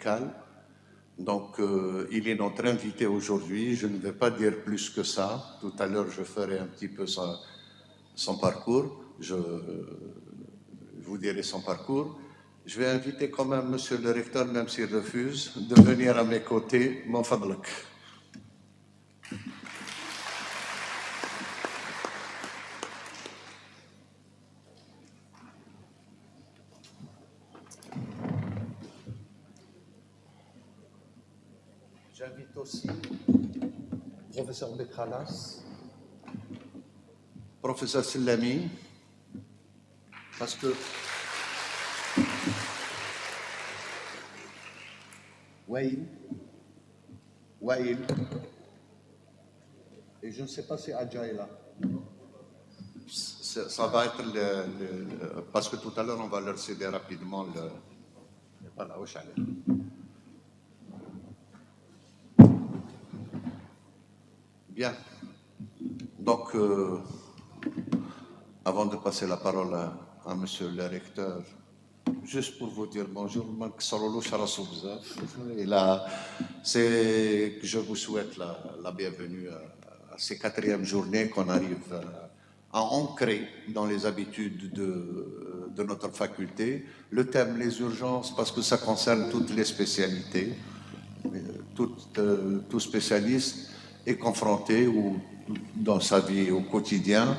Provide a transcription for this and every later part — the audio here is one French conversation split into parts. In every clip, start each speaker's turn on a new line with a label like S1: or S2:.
S1: médical. Donc, il est notre invité aujourd'hui. Je ne vais pas dire plus que ça. Tout à l'heure, je ferai un petit peu son parcours. Je vous dirai son parcours. Je vais inviter quand même Monsieur le recteur, même s'il refuse, de venir à mes côtés. Mon fadlak. J'invite aussi professeur Bekhalas, professeur Sellami, parce que Waïl, et je ne sais pas si Adja est là. Ça va être parce que tout à l'heure on va leur céder rapidement le. Voilà, au chalet. Bien. Donc, avant de passer la parole à Monsieur le recteur, juste pour vous dire bonjour, et là, c'est que je vous souhaite la bienvenue à ces 4e journées qu'on arrive à ancrer dans les habitudes de notre faculté. Le thème, les urgences, parce que ça concerne toutes les spécialités. Tout spécialiste est confronté dans sa vie au quotidien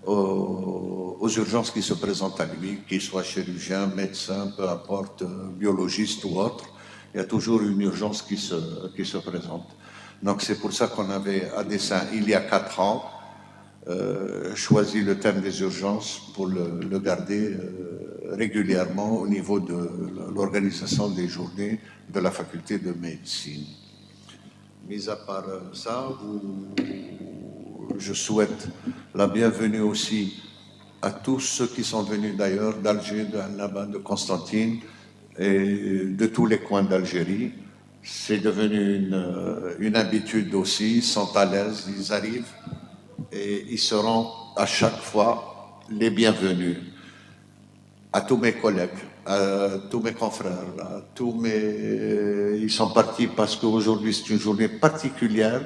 S1: aux urgences qui se présentent à lui, qu'il soit chirurgien, médecin, peu importe, biologiste ou autre. Il y a toujours une urgence qui se présente. Donc c'est pour ça qu'on avait à dessein, il y a 4 ans, choisi le thème des urgences pour le garder régulièrement au niveau de l'organisation des journées de la faculté de médecine. Mis à part ça, je souhaite la bienvenue aussi à tous ceux qui sont venus d'ailleurs d'Alger, d'Annaba, de Constantine et de tous les coins d'Algérie. C'est devenu une habitude aussi, ils sont à l'aise, ils arrivent et ils seront à chaque fois les bienvenus. À tous mes collègues, à tous mes confrères, ils sont partis parce qu'aujourd'hui c'est une journée particulière.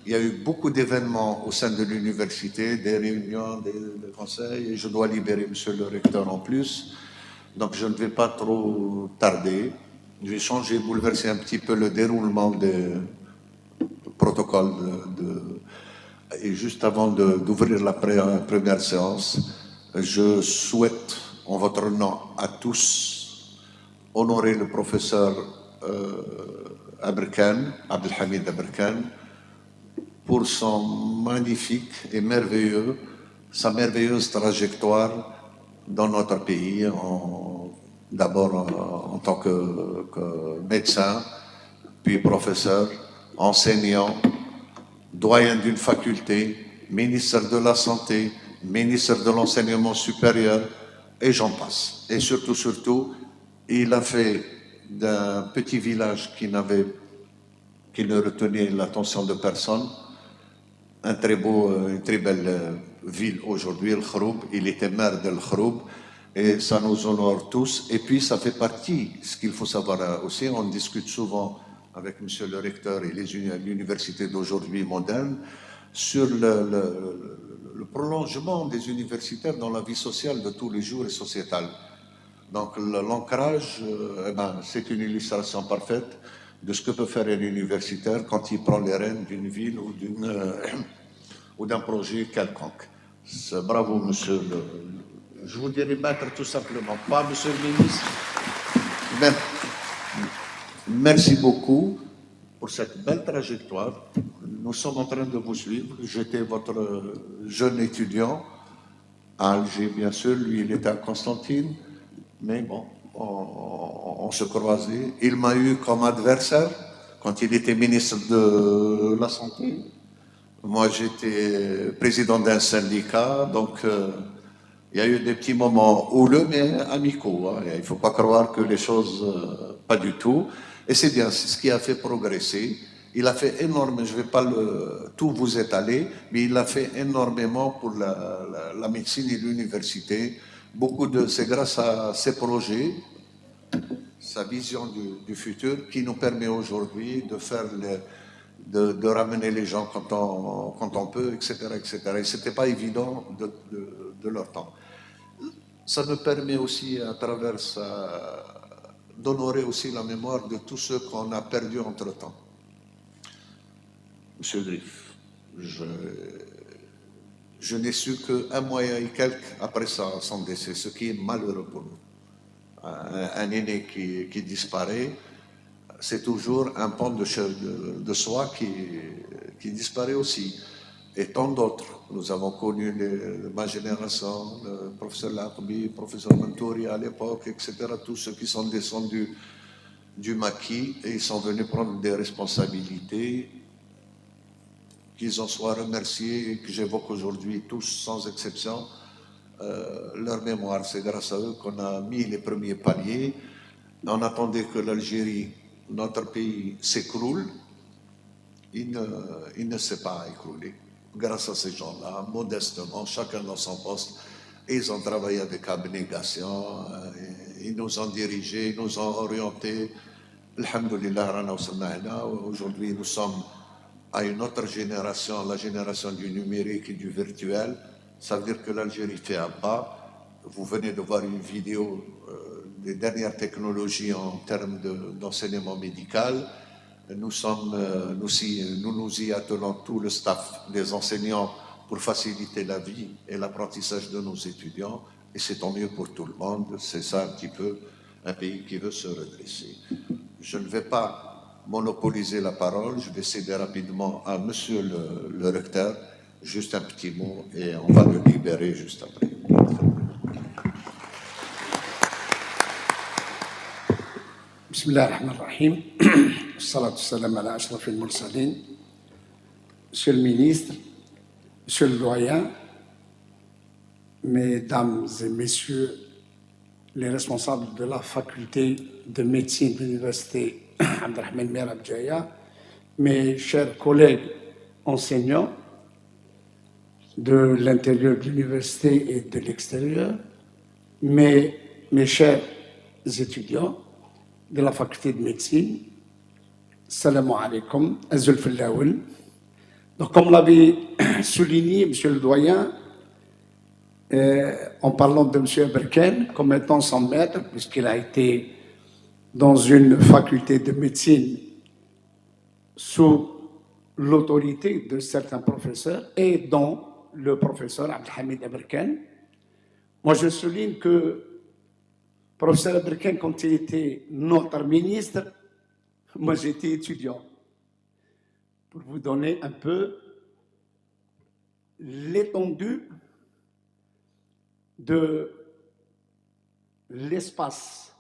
S1: Il y a eu beaucoup d'événements au sein de l'université, des réunions, des conseils, et je dois libérer Monsieur le recteur en plus. Donc je ne vais pas trop tarder. Je vais changer, bouleverser un petit peu le déroulement des protocoles et juste avant d'ouvrir la première séance, je souhaite, en votre nom à tous, honorer le professeur Abdelhamid Aberkan, pour sa merveilleuse trajectoire dans notre pays, d'abord en tant que médecin, puis professeur, enseignant, doyen d'une faculté, ministre de la Santé, ministre de l'Enseignement supérieur, et j'en passe. Et surtout, il a fait d'un petit village qui ne retenait l'attention de personne, une très belle ville aujourd'hui, El Khroub. Il était maire d'El Khroub, et ça nous honore tous. Et puis, ça fait partie, ce qu'il faut savoir aussi, on discute souvent avec Monsieur le recteur et l'université d'aujourd'hui moderne, sur le prolongement des universitaires dans la vie sociale de tous les jours et sociétale. Donc l'ancrage, c'est une illustration parfaite de ce que peut faire un universitaire quand il prend les rênes d'une ville ou d'un projet quelconque. Bravo, monsieur je vous dirais maître tout simplement, pas monsieur le ministre. Merci beaucoup pour cette belle trajectoire. Nous sommes en train de vous suivre. J'étais votre jeune étudiant à Alger, bien sûr. Lui, il était à Constantine. Mais bon, on se croisait. Il m'a eu comme adversaire quand il était ministre de la Santé. Moi, j'étais président d'un syndicat. Donc, il y a eu des petits moments houleux, mais amicaux. Hein. Il ne faut pas croire que les choses... pas du tout. Et c'est bien, c'est ce qui a fait progresser. Il a fait énormément, je ne vais pas tout vous étaler, mais il a fait énormément pour la médecine et l'université. C'est grâce à ces projets, sa vision du futur qui nous permet aujourd'hui de faire de ramener les gens quand on peut, etc., etc. Et ce n'était pas évident de leur temps. Ça nous permet aussi, à travers ça, d'honorer aussi la mémoire de tous ceux qu'on a perdus entre-temps. Monsieur Griff, je n'ai su qu'un mois et quelques après son décès, ce qui est malheureux pour nous. Un aîné qui disparaît, c'est toujours un pan de soi qui disparaît aussi. Et tant d'autres. Nous avons connu ma génération, le professeur Laqbi, le professeur Mantouri à l'époque, etc. Tous ceux qui sont descendus du maquis et ils sont venus prendre des responsabilités, qu'ils en soient remerciés et que j'évoque aujourd'hui tous sans exception. Leur mémoire, c'est grâce à eux qu'on a mis les premiers paliers. On attendait que l'Algérie, notre pays, s'écroule. Il ne s'est pas écroulé. Grâce à ces gens-là, modestement, chacun dans son poste, ils ont travaillé avec abnégation, ils nous ont dirigés, ils nous ont orientés. Alhamdulillah, aujourd'hui nous sommes à une autre génération, la génération du numérique et du virtuel. Ça veut dire que l'Algérie fait un pas. Vous venez de voir une vidéo des dernières technologies en termes d'enseignement médical. Nous nous y attelons tout le staff, les enseignants, pour faciliter la vie et l'apprentissage de nos étudiants. Et c'est tant mieux pour tout le monde. C'est ça un petit peu un pays qui veut se redresser. Je ne vais pas monopoliser la parole. Je vais céder rapidement à monsieur le recteur. Juste un petit mot et on va le libérer juste après.
S2: بسم الله الرحمن الرحيم والصلاة والسلام على أشرف المرسلين. Monsieur le ministre, Monsieur le doyen, Mesdames et Messieurs les responsables de la faculté de médecine de l'Université Abdelrahman Merab Jaya, mes chers collègues enseignants de l'intérieur de l'université et de l'extérieur, mes chers étudiants de la faculté de médecine, salam alaikum, azul fillaoul. Donc, comme l'avait souligné Monsieur le doyen, en parlant de M. Berken comme étant son maître, puisqu'il a été dans une faculté de médecine sous l'autorité de certains professeurs et dont le professeur Abdelhamid Berken. Moi, je souligne que le professeur Berken, quand il était notre ministre, moi j'étais étudiant. Pour vous donner un peu l'étendue de l'espace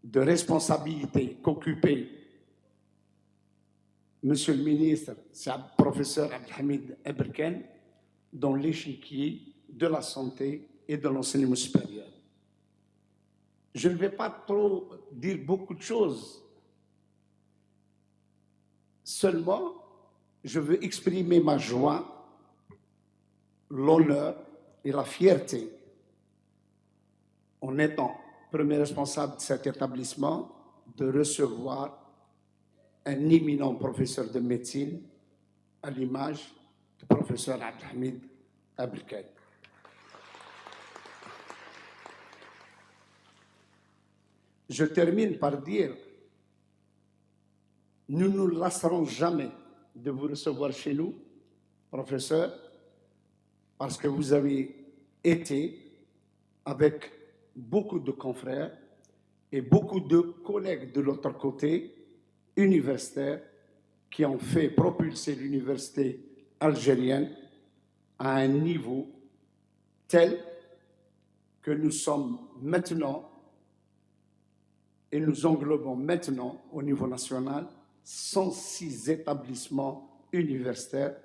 S2: de responsabilité qu'occupait Monsieur le ministre, c'est le professeur Abdelhamid Berken dans l'échiquier de la santé et de l'enseignement supérieur. Je ne vais pas trop dire beaucoup de choses. Seulement, je veux exprimer ma joie, l'honneur et la fierté en étant premier responsable de cet établissement de recevoir un éminent professeur de médecine à l'image du professeur Abdelhamid Berken. Je termine par dire, nous ne nous lasserons jamais de vous recevoir chez nous, professeur, parce que vous avez été, avec beaucoup de confrères et beaucoup de collègues de l'autre côté, universitaires, qui ont fait propulser l'université algérienne à un niveau tel que nous sommes maintenant et nous englobons maintenant au niveau national 106 établissements universitaires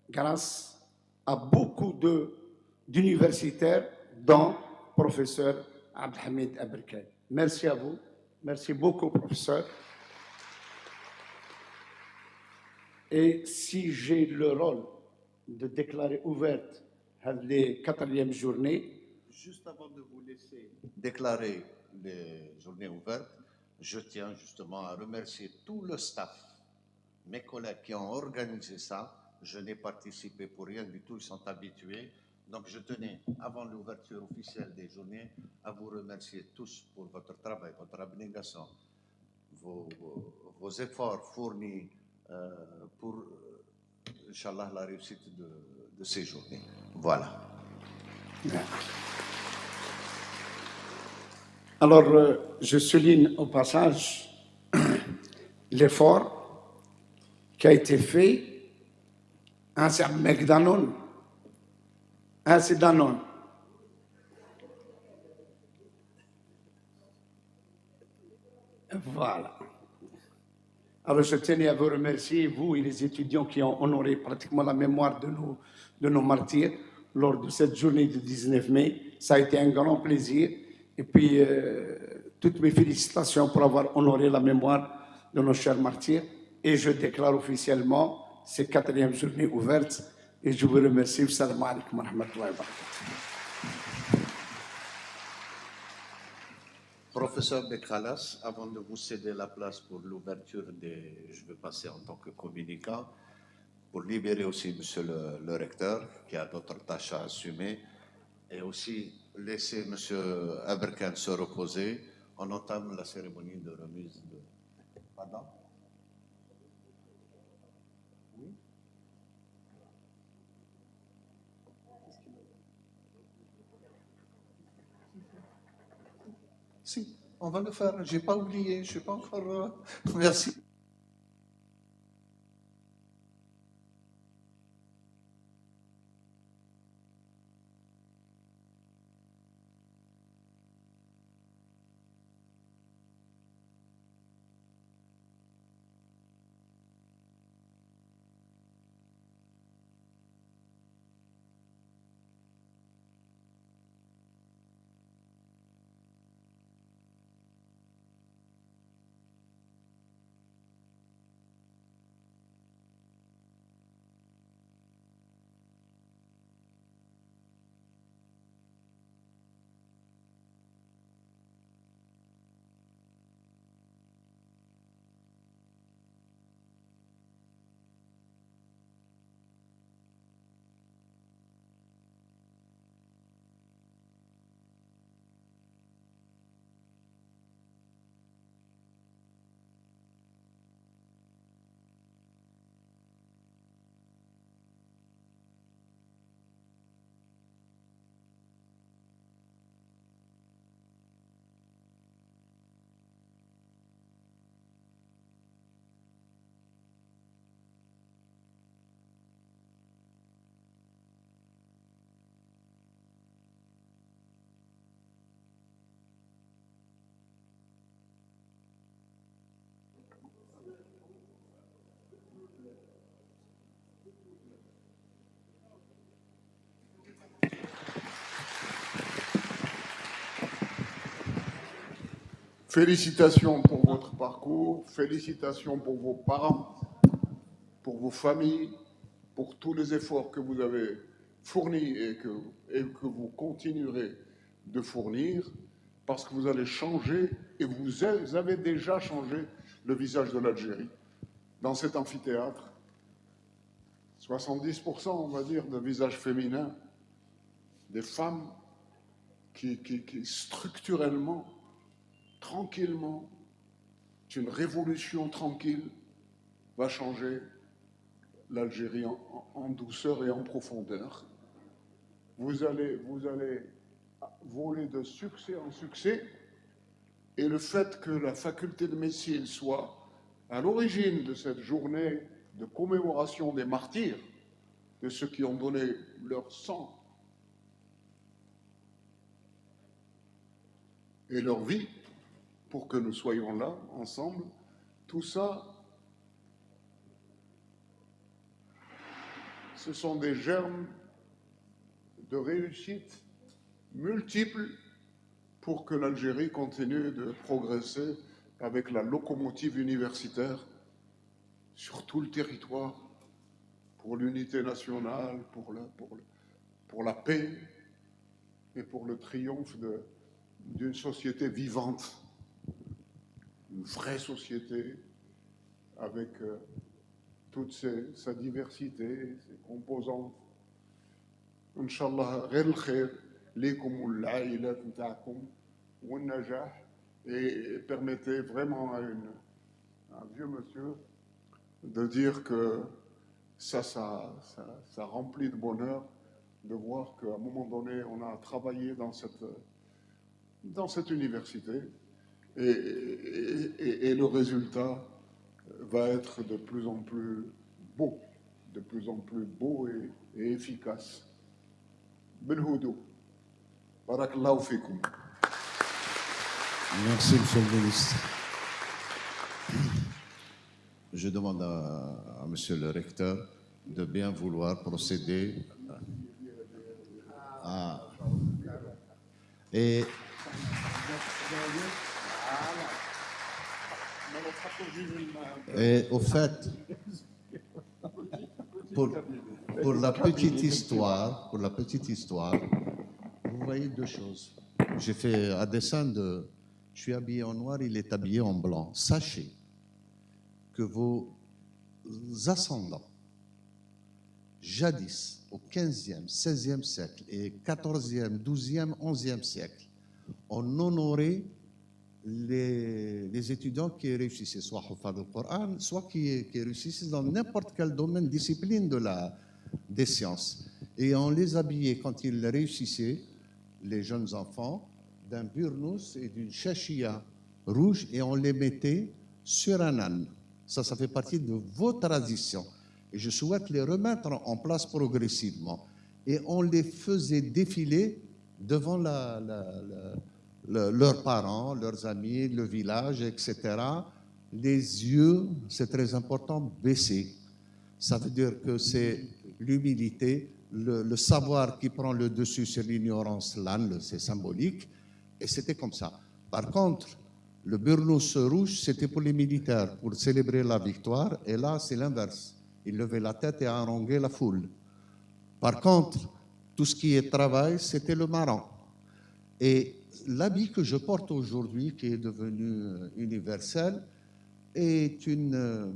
S2: grâce à beaucoup d'universitaires, dont le professeur Abdelhamid Berken. Merci à vous. Merci beaucoup, professeur. Et si j'ai le rôle de déclarer ouverte les 4e journées,
S1: juste avant de vous laisser déclarer les journées ouvertes, Je tiens justement à remercier tout le staff, mes collègues qui ont organisé ça. Je n'ai participé pour rien du tout, ils sont habitués. Donc je tenais, avant l'ouverture officielle des journées, à vous remercier tous pour votre travail, votre abnégation, vos efforts fournis pour, Inch'Allah, la réussite de ces journées. Voilà.
S2: Alors, je souligne au passage l'effort qui a été fait. C'est avec Danone. C'est Danone. Voilà. Alors, je tenais à vous remercier, vous et les étudiants qui ont honoré pratiquement la mémoire de nos martyrs lors de cette journée du 19 mai. Ça a été un grand plaisir. Et puis, toutes mes félicitations pour avoir honoré la mémoire de nos chers martyrs. Et je déclare officiellement cette 4e journée ouverte. Et je vous remercie. Salam alaikum wa rahmatullahi wa barakatuh.
S1: Professeur Bekalas, avant de vous céder la place pour l'ouverture des... Je vais passer en tant que communicant, pour libérer aussi monsieur le recteur, qui a d'autres tâches à assumer, et aussi laisser monsieur Aberkan se reposer. On entame la cérémonie de remise de... Pardon? Oui? Si, on va le faire. Je n'ai pas oublié, je ne suis pas encore... Merci.
S3: Félicitations pour votre parcours, félicitations pour vos parents, pour vos familles, pour tous les efforts que vous avez fournis et que vous continuerez de fournir, parce que vous allez changer, et vous avez déjà changé le visage de l'Algérie. Dans cet amphithéâtre, 70%, on va dire, de visages féminins, des femmes qui structurellement, tranquillement, une révolution tranquille va changer l'Algérie en douceur et en profondeur. Vous allez voler de succès en succès, et le fait que la faculté de médecine soit à l'origine de cette journée de commémoration des martyrs, de ceux qui ont donné leur sang et leur vie pour que nous soyons là ensemble, tout ça, ce sont des germes de réussite multiples pour que l'Algérie continue de progresser avec la locomotive universitaire sur tout le territoire, pour l'unité nationale, pour la paix et pour le triomphe d'une société vivante. une vraie société avec toute sa diversité, ses composantes. Inch'Allah, غير الخير ليكم والعائلات نتاعكم والنجاح. Et permettez vraiment à un vieux monsieur de dire que ça remplit de bonheur de voir qu'à un moment donné, on a travaillé dans cette université et le résultat va être de plus en plus beau, et efficace. Bilhoudou. Barakallahu fikum.
S4: Merci, Monsieur le ministre. Je demande à Monsieur le recteur de bien vouloir procéder à... Et au fait, pour la petite histoire, vous voyez deux choses. J'ai fait un dessin de... Je suis habillé en noir, il est habillé en blanc. Sachez que vos ascendants, jadis, au 15e, 16e siècle et 14e, 12e, 11e siècle, ont honoré les étudiants qui réussissaient, soit au Fad al-Qur'an, soit qui réussissaient dans n'importe quel domaine, discipline des sciences. Et on les habillait, quand ils réussissaient, les jeunes enfants, d'un burnous et d'une chachia rouge, et on les mettait sur un âne. Ça fait partie de vos traditions. Et je souhaite les remettre en place progressivement. Et on les faisait défiler devant leurs parents, leurs amis, le village, etc. Les yeux, c'est très important, baissés. Ça veut dire que c'est l'humilité, le savoir qui prend le dessus sur l'ignorance, l'âne, c'est symbolique. Et c'était comme ça. Par contre, le burnous rouge, c'était pour les militaires, pour célébrer la victoire. Et là, c'est l'inverse. Ils levaient la tête et haranguaient la foule. Par contre, tout ce qui est travail, c'était le marron. Et l'habit que je porte aujourd'hui, qui est devenu universel, est une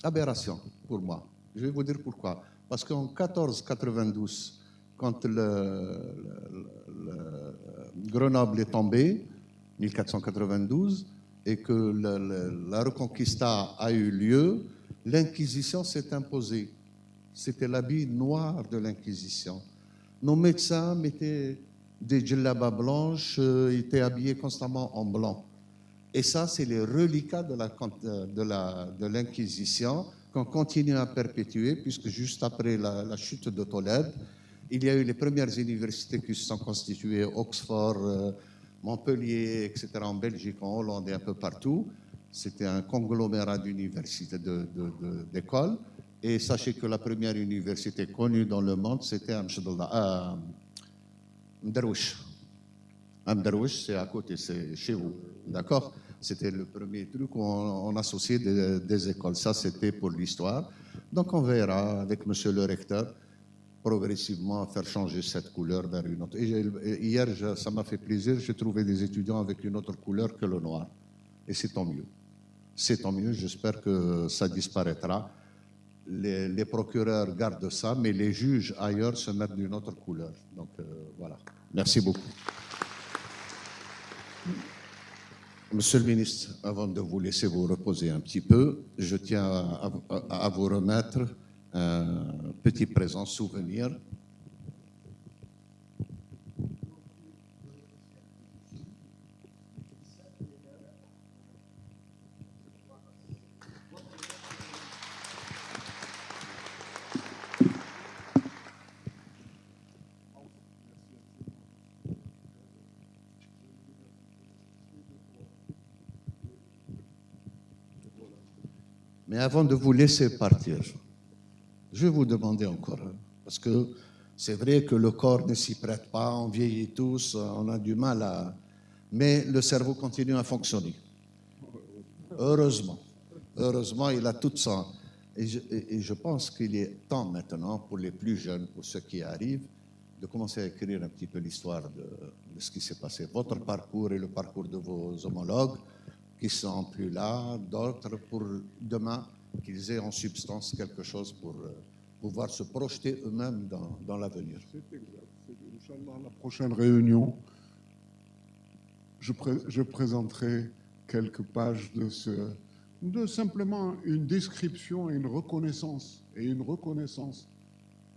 S4: aberration pour moi. Je vais vous dire pourquoi. Parce qu'en 1492, quand Grenoble est tombé, 1492, et que la Reconquista a eu lieu, l'Inquisition s'est imposée. C'était l'habit noir de l'Inquisition. Nos médecins mettaient des djellabas blanches, étaient habillés constamment en blanc. Et ça, c'est les reliquats de l'Inquisition qu'on continue à perpétuer, puisque juste après la chute de Tolède, il y a eu les premières universités qui se sont constituées, Oxford, Montpellier, etc., en Belgique, en Hollande et un peu partout. C'était un conglomérat d'universités, d'écoles. Et sachez que la première université connue dans le monde, c'était à Mderouch. Mderouch, c'est à côté, c'est chez vous, d'accord? C'était le premier truc où on associait des écoles. Ça, c'était pour l'histoire. Donc, on verra avec monsieur le recteur progressivement faire changer cette couleur vers une autre. Et hier, ça m'a fait plaisir, j'ai trouvé des étudiants avec une autre couleur que le noir. Et c'est tant mieux. C'est tant mieux, j'espère que ça disparaîtra. Les procureurs gardent ça, mais les juges ailleurs se mettent d'une autre couleur. Donc voilà. Merci beaucoup. Monsieur le ministre, avant de vous laisser vous reposer un petit peu, je tiens à vous remettre un petit présent souvenir. Mais avant de vous laisser partir, je vais vous demander encore, parce que c'est vrai que le corps ne s'y prête pas, on vieillit tous, on a du mal à... Mais le cerveau continue à fonctionner. Heureusement. Heureusement, il a tout ça. Et je pense qu'il est temps maintenant, pour les plus jeunes, pour ceux qui arrivent, de commencer à écrire un petit peu l'histoire de ce qui s'est passé. Votre parcours et le parcours de vos homologues, qui ne sont plus là, d'autres pour demain qu'ils aient en substance quelque chose pour pouvoir se projeter eux-mêmes dans l'avenir.
S3: C'est exact. Inch'Allah, la prochaine réunion, je présenterai quelques pages de simplement une description et une reconnaissance.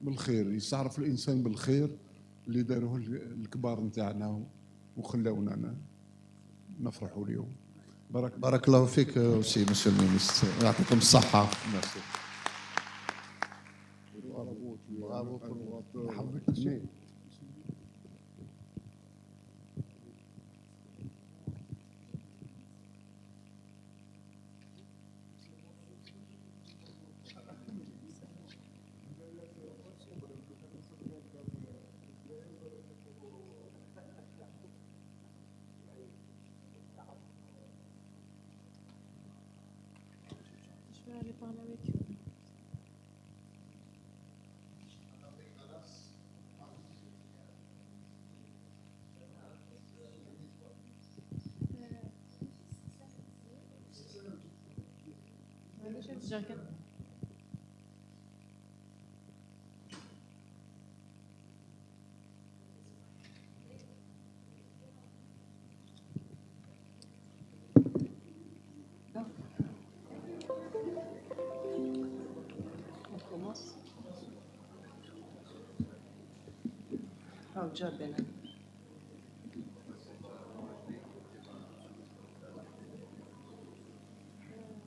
S3: بالخير يستعرف الانسان بالخير اللي داروه الكبار نتاعنا وخلاونا نفرحوا اليوم.
S4: بارك الله فيك aussi, monsieur le ministre. يعطيكم الصحة. Merci.
S3: Bravo pour
S5: Je vais aller parler avec eux. J'ai regardé. On commence. Ah, déjà, Ben.